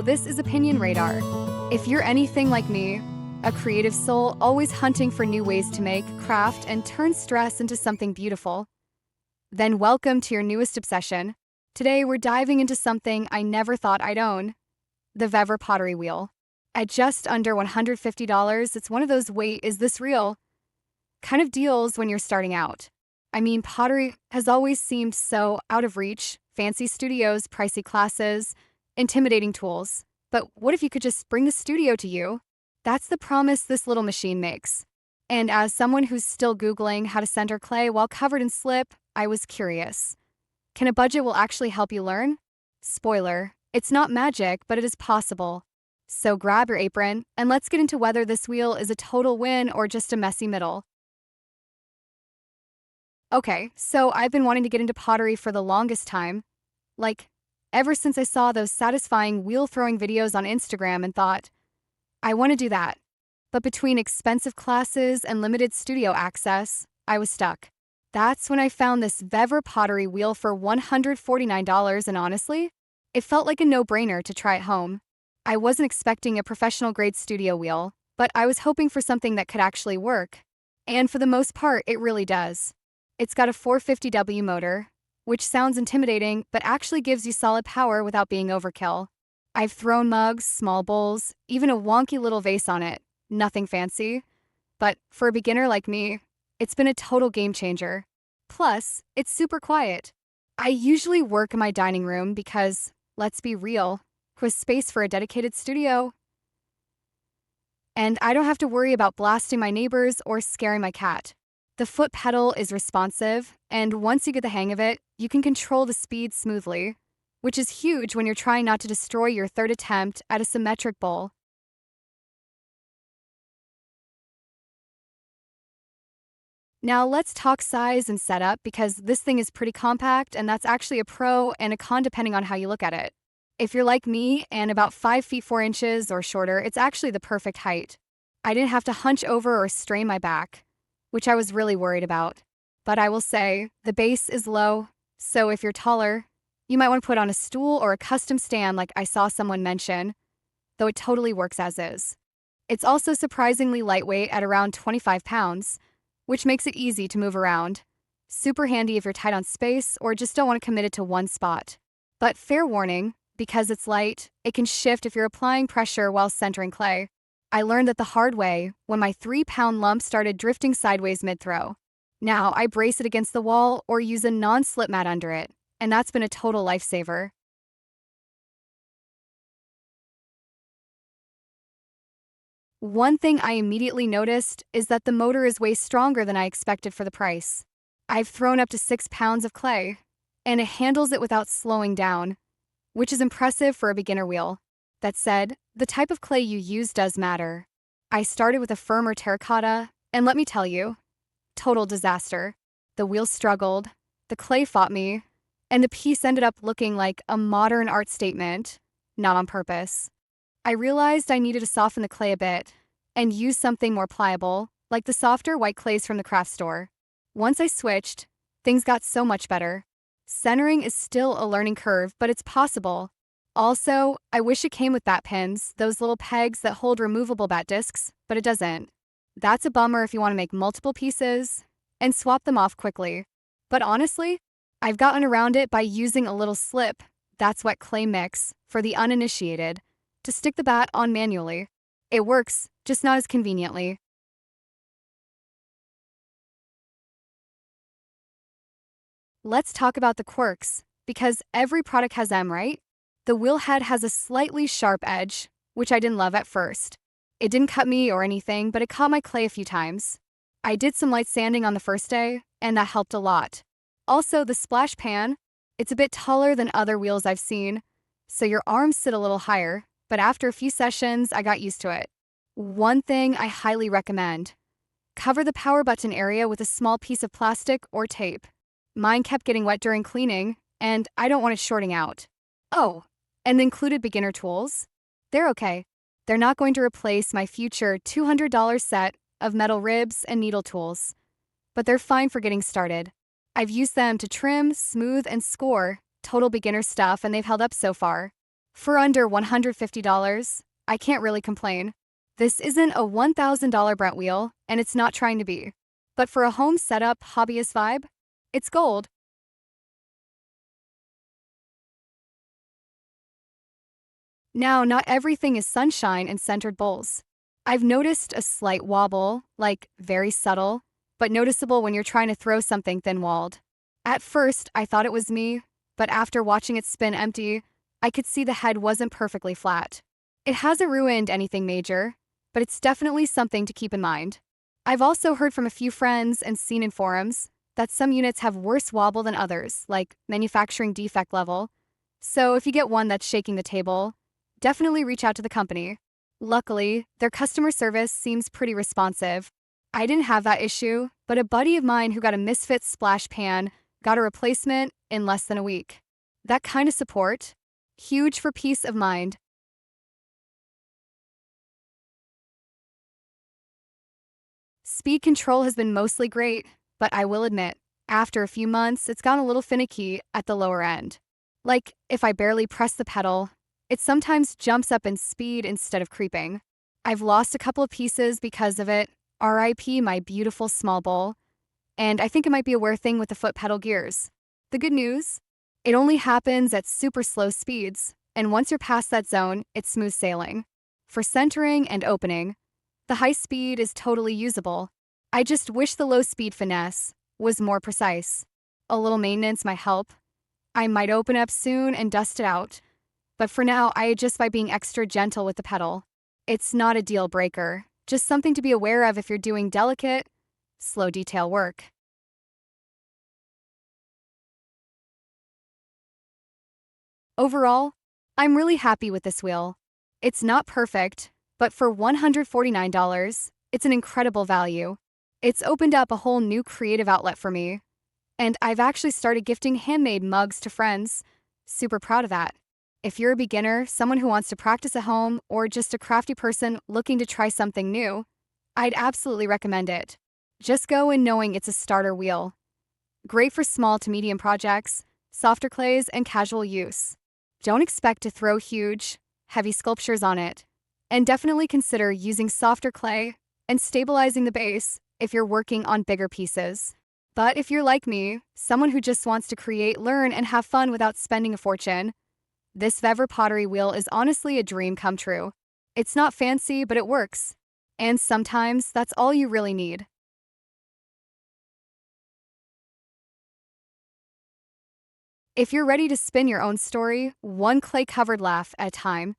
this is Opinion Radar. If you're anything like me, a creative soul always hunting for new ways to make, craft, and turn stress into something beautiful, then welcome to your newest obsession. Today we're diving into something I never thought I'd own, the VEVOR Pottery Wheel. At just under $150, it's one of those "wait, is this real?" kind of deals when you're starting out. I mean, pottery has always seemed so out of reach: fancy studios, pricey classes, intimidating tools. But what if you could just bring the studio to you? That's the promise this little machine makes. And as someone who's still Googling how to center clay while covered in slip, I was curious. Can a budget will actually help you learn? Spoiler, it's not magic, but it is possible. So grab your apron, and let's get into whether this wheel is a total win or just a messy middle. Okay, so I've been wanting to get into pottery for the longest time. Like, ever since I saw those satisfying wheel-throwing videos on Instagram and thought, I want to do that. But between expensive classes and limited studio access, I was stuck. That's when I found this VEVOR Pottery Wheel for $149, and honestly, it felt like a no-brainer to try at home. I wasn't expecting a professional-grade studio wheel, but I was hoping for something that could actually work. And for the most part, it really does. It's got a 450W motor, which sounds intimidating but actually gives you solid power without being overkill. I've thrown mugs, small bowls, even a wonky little vase on it. Nothing fancy. But for a beginner like me, it's been a total game changer. Plus, it's super quiet. I usually work in my dining room because, let's be real, with space for a dedicated studio. And I don't have to worry about blasting my neighbors or scaring my cat. The foot pedal is responsive, and once you get the hang of it, you can control the speed smoothly, which is huge when you're trying not to destroy your third attempt at a symmetric bowl. Now let's talk size and setup, because this thing is pretty compact, and that's actually a pro and a con depending on how you look at it. If you're like me and about 5 feet 4 inches or shorter, it's actually the perfect height. I didn't have to hunch over or strain my back, which I was really worried about. But I will say, the base is low, so if you're taller, you might want to put on a stool or a custom stand like I saw someone mention, though it totally works as is. It's also surprisingly lightweight at around 25 pounds, which makes it easy to move around. Super handy if you're tight on space or just don't want to commit it to one spot. But fair warning, because it's light, it can shift if you're applying pressure while centering clay. I learned that the hard way when my 3-pound lump started drifting sideways mid-throw. Now I brace it against the wall or use a non-slip mat under it, and that's been a total lifesaver. One thing I immediately noticed is that the motor is way stronger than I expected for the price. I've thrown up to 6 pounds of clay, and it handles it without slowing down, which is impressive for a beginner wheel. That said, the type of clay you use does matter. I started with a firmer terracotta, and let me tell you, total disaster. The wheel struggled, the clay fought me, and the piece ended up looking like a modern art statement, not on purpose. I realized I needed to soften the clay a bit and use something more pliable, like the softer white clays from the craft store. Once I switched, things got so much better. Centering is still a learning curve, but it's possible. Also, I wish it came with bat pins, those little pegs that hold removable bat discs, but it doesn't. That's a bummer if you want to make multiple pieces and swap them off quickly. But honestly, I've gotten around it by using a little slip, that's wet clay mix, for the uninitiated, to stick the bat on manually. It works, just not as conveniently. Let's talk about the quirks, because every product has them, right? The wheel head has a slightly sharp edge, which I didn't love at first. It didn't cut me or anything, but it caught my clay a few times. I did some light sanding on the first day, and that helped a lot. Also, the splash pan, it's a bit taller than other wheels I've seen, so your arms sit a little higher, but after a few sessions, I got used to it. One thing I highly recommend: cover the power button area with a small piece of plastic or tape. Mine kept getting wet during cleaning, and I don't want it shorting out. Oh, and the included beginner tools? They're okay. They're not going to replace my future $200 set of metal ribs and needle tools, but they're fine for getting started. I've used them to trim, smooth, and score, total beginner stuff, and they've held up so far. For under $150, I can't really complain. This isn't a $1,000 Brent wheel, and it's not trying to be. But for a home setup hobbyist vibe, it's gold. Now, not everything is sunshine and centered bowls. I've noticed a slight wobble, like very subtle, but noticeable when you're trying to throw something thin-walled. At first, I thought it was me, but after watching it spin empty, I could see the head wasn't perfectly flat. It hasn't ruined anything major, but it's definitely something to keep in mind. I've also heard from a few friends and seen in forums that some units have worse wobble than others, like manufacturing defect level. So if you get one that's shaking the table, definitely reach out to the company. Luckily, their customer service seems pretty responsive. I didn't have that issue, but a buddy of mine who got a misfit splash pan got a replacement in less than a week. That kind of support, huge for peace of mind. Speed control has been mostly great, but I will admit, after a few months, it's gone a little finicky at the lower end. Like, if I barely press the pedal, it sometimes jumps up in speed instead of creeping. I've lost a couple of pieces because of it, RIP my beautiful small bowl, and I think it might be a wear thing with the foot pedal gears. The good news? It only happens at super slow speeds, and once you're past that zone, it's smooth sailing. For centering and opening, the high speed is totally usable. I just wish the low speed finesse was more precise. A little maintenance might help. I might open up soon and dust it out. But for now, I adjust by being extra gentle with the pedal. It's not a deal breaker, just something to be aware of if you're doing delicate, slow detail work. Overall, I'm really happy with this wheel. It's not perfect, but for $149, it's an incredible value. It's opened up a whole new creative outlet for me, and I've actually started gifting handmade mugs to friends. Super proud of that. If you're a beginner, someone who wants to practice at home, or just a crafty person looking to try something new, I'd absolutely recommend it. Just go in knowing it's a starter wheel. Great for small to medium projects, softer clays, and casual use. Don't expect to throw huge, heavy sculptures on it. And definitely consider using softer clay and stabilizing the base if you're working on bigger pieces. But if you're like me, someone who just wants to create, learn, and have fun without spending a fortune, this VEVOR Pottery Wheel is honestly a dream come true. It's not fancy, but it works. And sometimes that's all you really need. If you're ready to spin your own story, one clay-covered laugh at a time,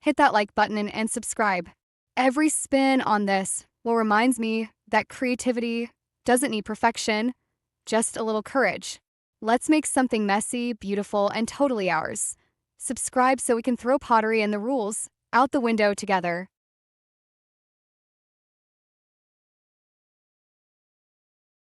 hit that like button and subscribe. Every spin on this will remind me that creativity doesn't need perfection, just a little courage. Let's make something messy, beautiful, and totally ours. Subscribe so we can throw pottery and the rules out the window together.